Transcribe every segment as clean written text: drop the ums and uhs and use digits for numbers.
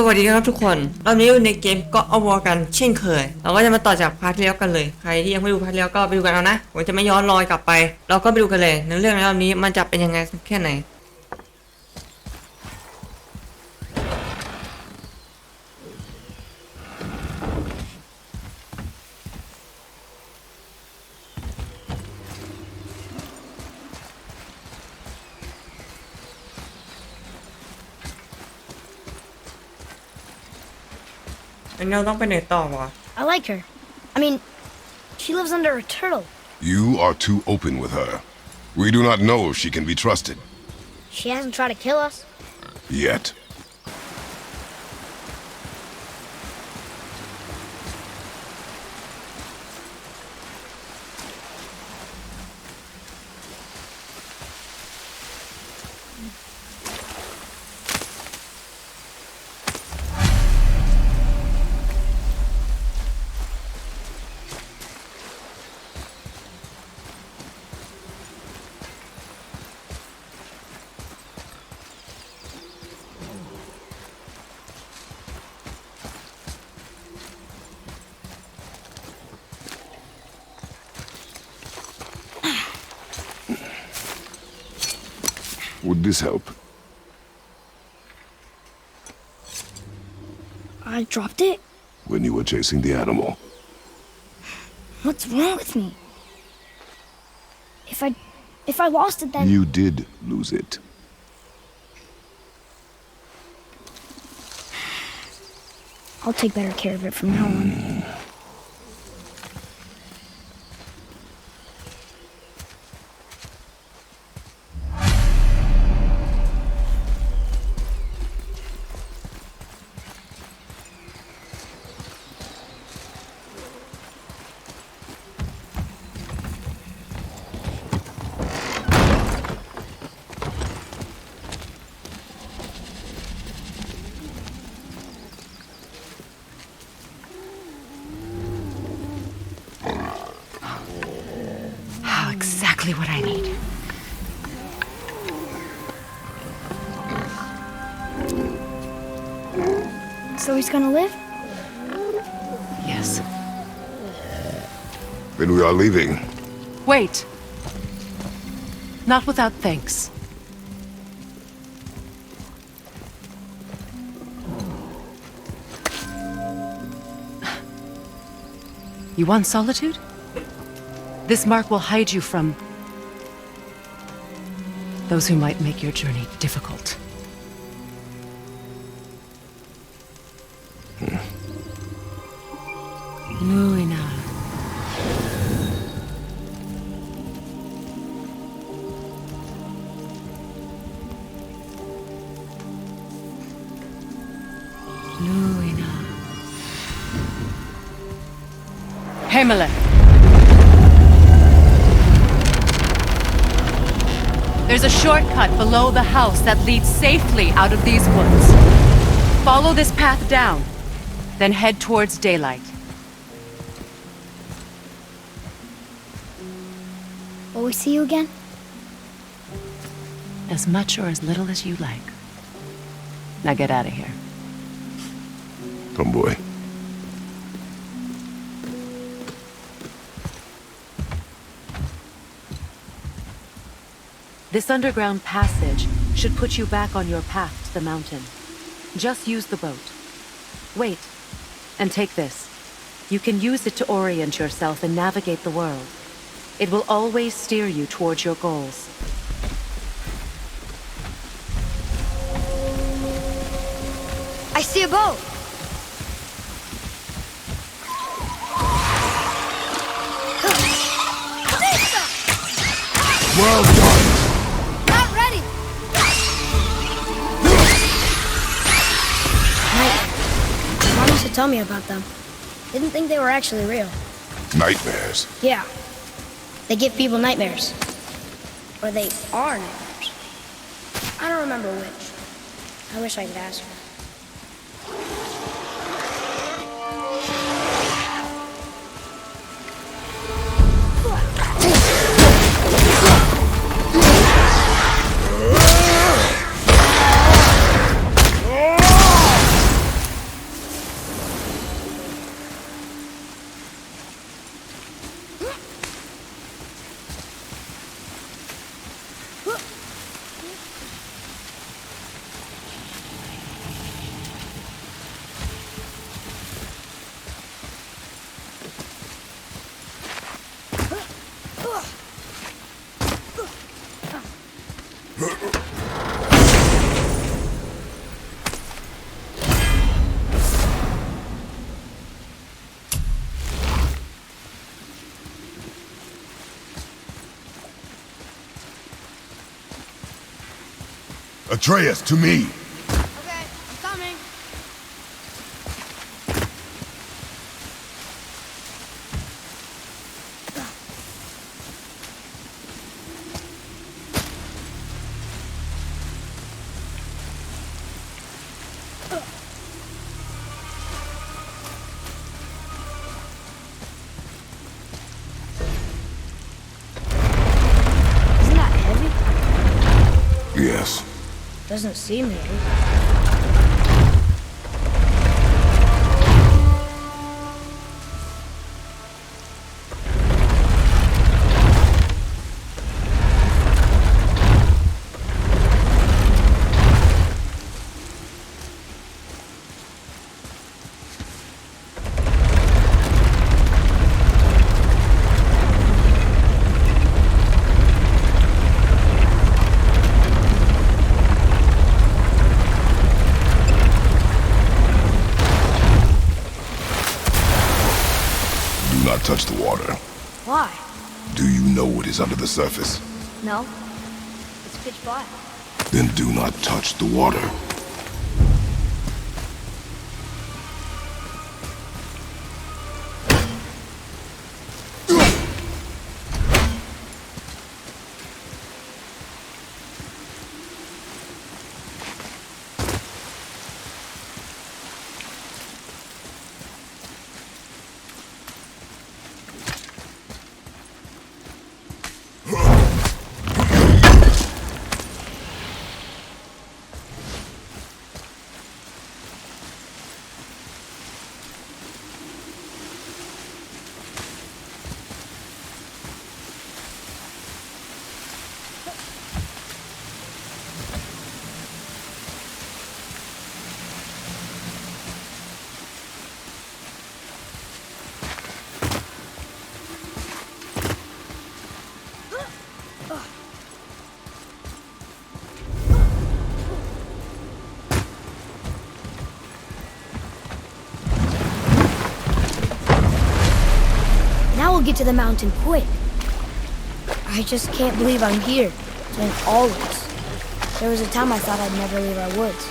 วัสดีครับทุกคนรอบนี้อยู่ในเกมก็เอาวอกันเช่นเคยเราก็จะมาต่อจากพาร์ทที่แล้วกันเลยใครที่ยังไม่ดูพาร์ทที่แล้วก็ไปดูกันเอานะผมจะไม่ย้อนรอยกลับไปเราก็ไปดูกันเลยในเรื่องในรอบนี้มันจะเป็นยังไงแค่ไหนเราต้องไปไหนต่อวะ I like her. I mean, she lives under a turtle. You are too open with her. We do not know if she can be trusted. She hasn't tried to kill us. Yet. Would this help? I dropped it? When you were chasing the animal. What's wrong with me? If I lost it, then... You did lose it. I'll take better care of it from now on. Exactly what I need. So he's gonna live? Yes. Then we are leaving. Wait. Not without thanks. You want solitude? This mark will hide you from those who might make your journey difficult. Luina. Luina. Hemele. There's a shortcut below the house that leads safely out of these woods. Follow this path down, then head towards daylight. Will we see you again? As much or as little as you like. Now get out of here. Come, boy. This underground passage should put you back on your path to the mountain. Just use the boat. Wait, and take this. You can use it to orient yourself and navigate the world. It will always steer you towards your goals. I see a boat! Well done! Not ready! Mom used to tell me about them. Didn't think they were actually real. Nightmares. Yeah. They give people nightmares. Or they are nightmares. I don't remember which. I wish I could ask her. Atreus, to me! Okay, I'm coming. Isn't that heavy? Yes. Doesn't seem heavy. Do not touch the water. Why? Do you know what is under the surface? No. It's pitch black. Then do not touch the water. Now we'll get to the mountain quick. I just can't believe I'm here, doing all this. There was a time I thought I'd never leave our woods,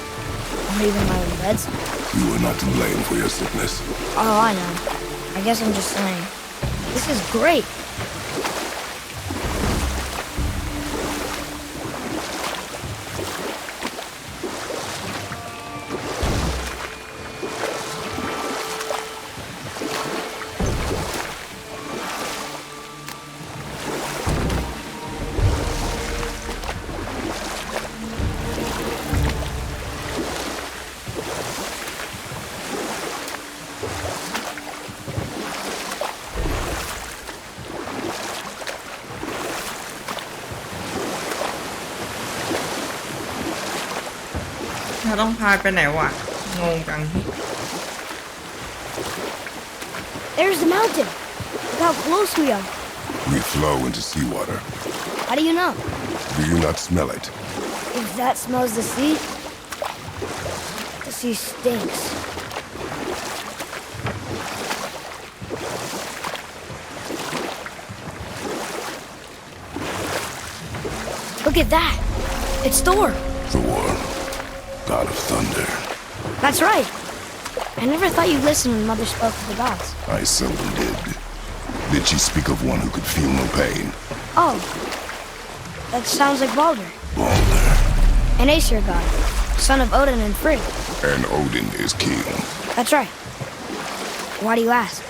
or even my own beds. You are not to blame for your sickness. Oh, I know. I guess I'm just saying. This is great.เราต้องพาไปไหนวะงงจัง There's the mountain. Look how close we are. We flow into seawater. How do you know? Do you not smell it? If that smells the sea stinks. Look at that. It's Thor. Thor, god of thunder. That's right. I never thought you'd listen when Mother spoke of the gods. I seldom did. Did she speak of one who could feel no pain? Oh, that sounds like Baldur, Baldur. an Aesir god, son of Odin and Frigg. And Odin is king. That's right. Why do you ask?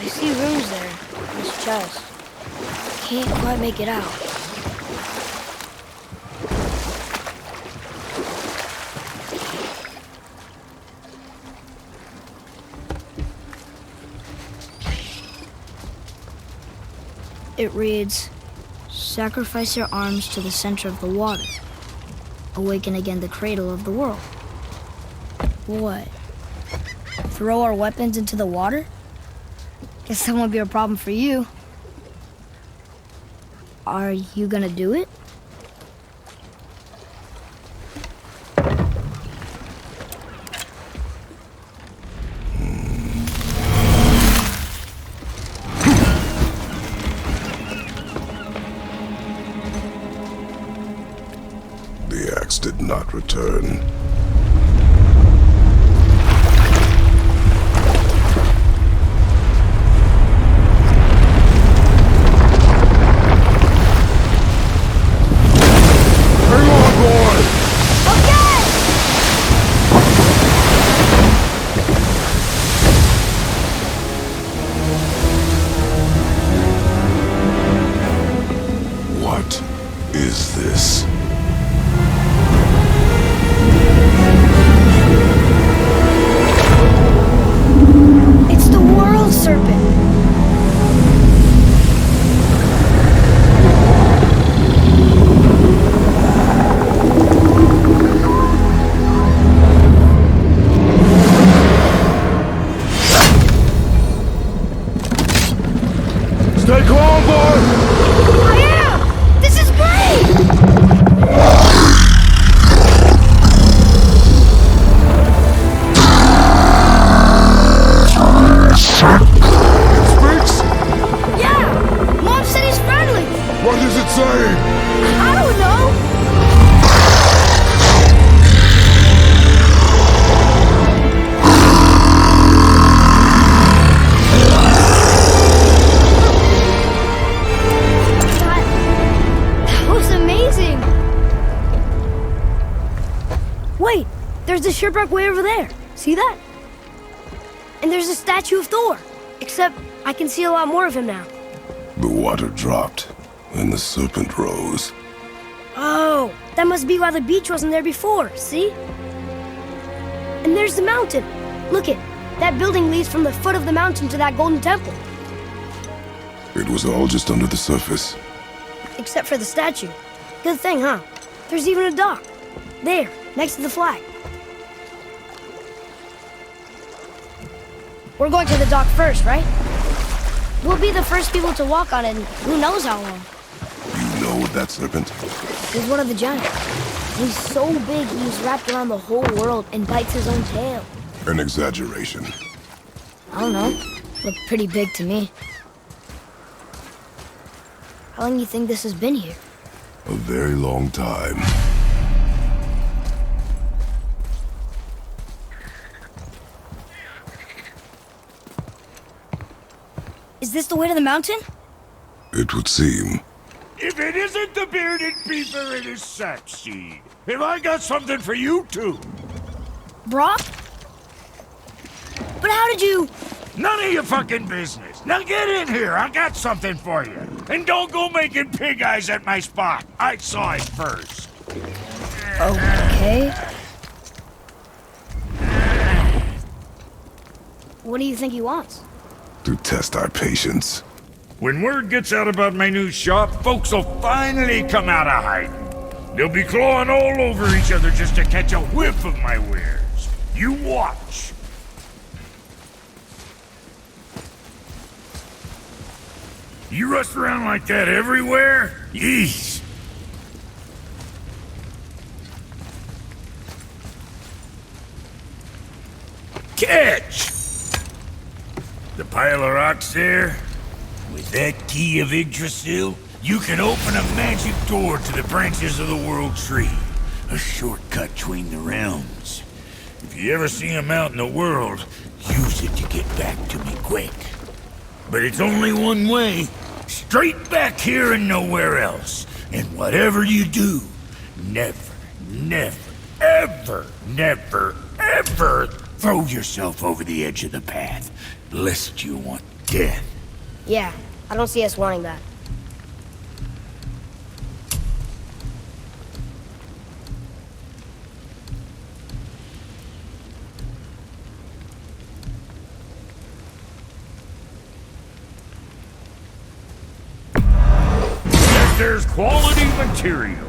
I see runes there in his chest. Can't quite make it out. It reads, sacrifice your arms to the center of the water. Awaken again the cradle of the world. What? Throw our weapons into the water? Guess that won't be a problem for you. Are you gonna do it? return. Hang on, boy! Okay! What is this? It's the world serpent. Stay calm, boy! I am! This is great! Speaks? Yeah! Mom said he's friendly! What is it saying? I don't know! That was amazing! Wait! There's a shipwreck way over there. See that? And there's a statue of Thor. Except I can see a lot more of him now. The water dropped, and the serpent rose. Oh, that must be why the beach wasn't there before, see? And there's the mountain. Look it, that building leads from the foot of the mountain to that golden temple. It was all just under the surface. Except for the statue. Good thing, huh? There's even a dock. There, next to the flag. We're going to the dock first, right? We'll be the first people to walk on it in who knows how long. You know that serpent? He's one of the giants. He's so big he's wrapped around the whole world and bites his own tail. An exaggeration. I don't know. Looked pretty big to me. How long do you think this has been here? A very long time. Is this the way to the mountain? It would seem. If it isn't the bearded beaver, it is Sackseed. Have I got something for you too? Brock? But how did you... None of your fucking business. Now get in here. I got something for you. And don't go making pig eyes at my spot. I saw it first. Okay. What do you think he wants? To test our patience. When word gets out about my new shop, folks will finally come out of hiding. They'll be clawing all over each other just to catch a whiff of my wares. You watch. You rush around like that everywhere? Yeesh. Catch! The pile of rocks there? With that key of Yggdrasil, you can open a magic door to the branches of the World Tree. A shortcut between the realms. If you ever see him out in the world, use it to get back to me quick. But it's only one way. Straight back here and nowhere else. And whatever you do, never, ever throw yourself over the edge of the path, lest you want death. Yeah, I don't see us wanting that. If there's quality material,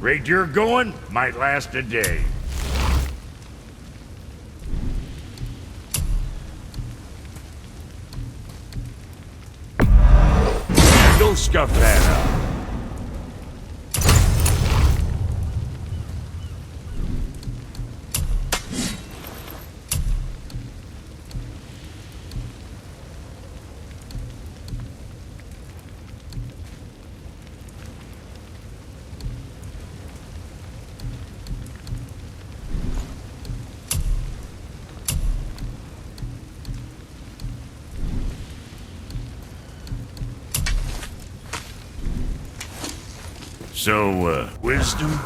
rate you're going might last a day. Go scuff that up. So, wisdom?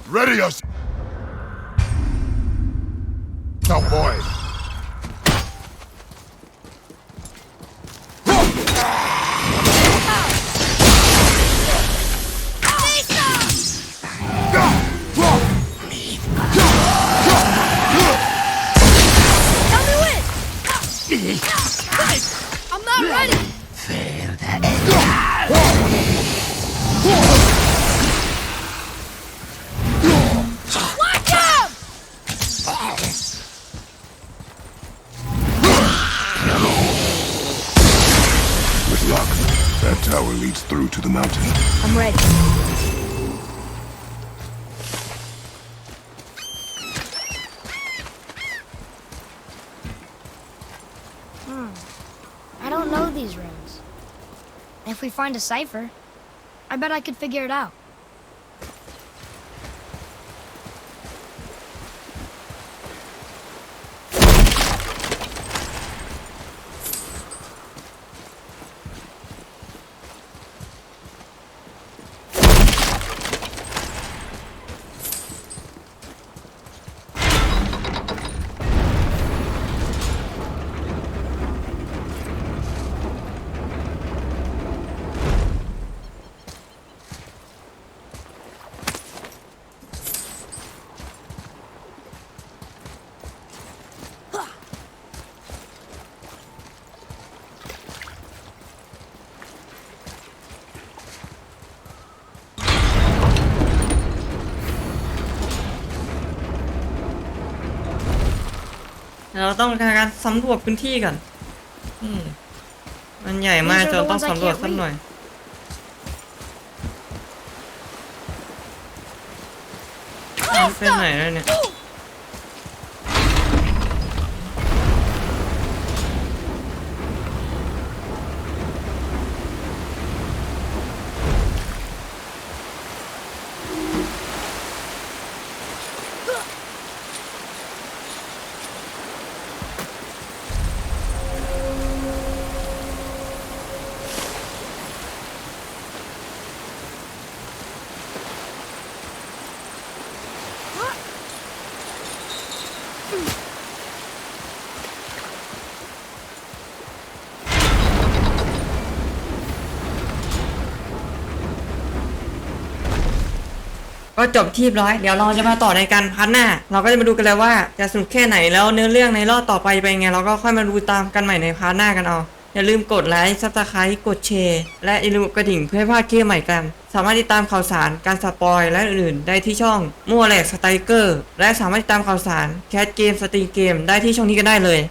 Ready us! Now, boy! I'm not ready! With luck, that tower leads through to the mountain. I'm ready. I don't know these rooms. If we find a cipher, I bet I could figure it out.ๆเราต้องการสำรวจพื้นที่ก่อนมันใหญ่มากจนต้องสำรวจสักหน่อยเป็นไหนแล้วเนี่ย ก็จบที่ร้อยเดี๋ยวเราจะมาต่อในการพาร์ทหน้าเราก็จะมาดูกันเลยว่าจะสนุกแค่ไหนแล้วเนื้อเรื่องในรอบต่อไปเป็นไงเราก็ค่อยมาดูตามกันใหม่ในพาร์ทหน้ากันเอาอย่าลืมกดไลค์ซับสไครต์กดแชร์และอย่าลืมกดกระดิ่งเพื่อไม่พลาดคลิปใหม่กันสามารถติดตามข่าวสารการสปอยและอื่นๆได้ที่ช่องมั่วแหลกสไตรเกอร์และสามารถติดตามข่าวสารแคสเกมสตรีมเกมได้ที่ช่องนี้ก็ได้เลย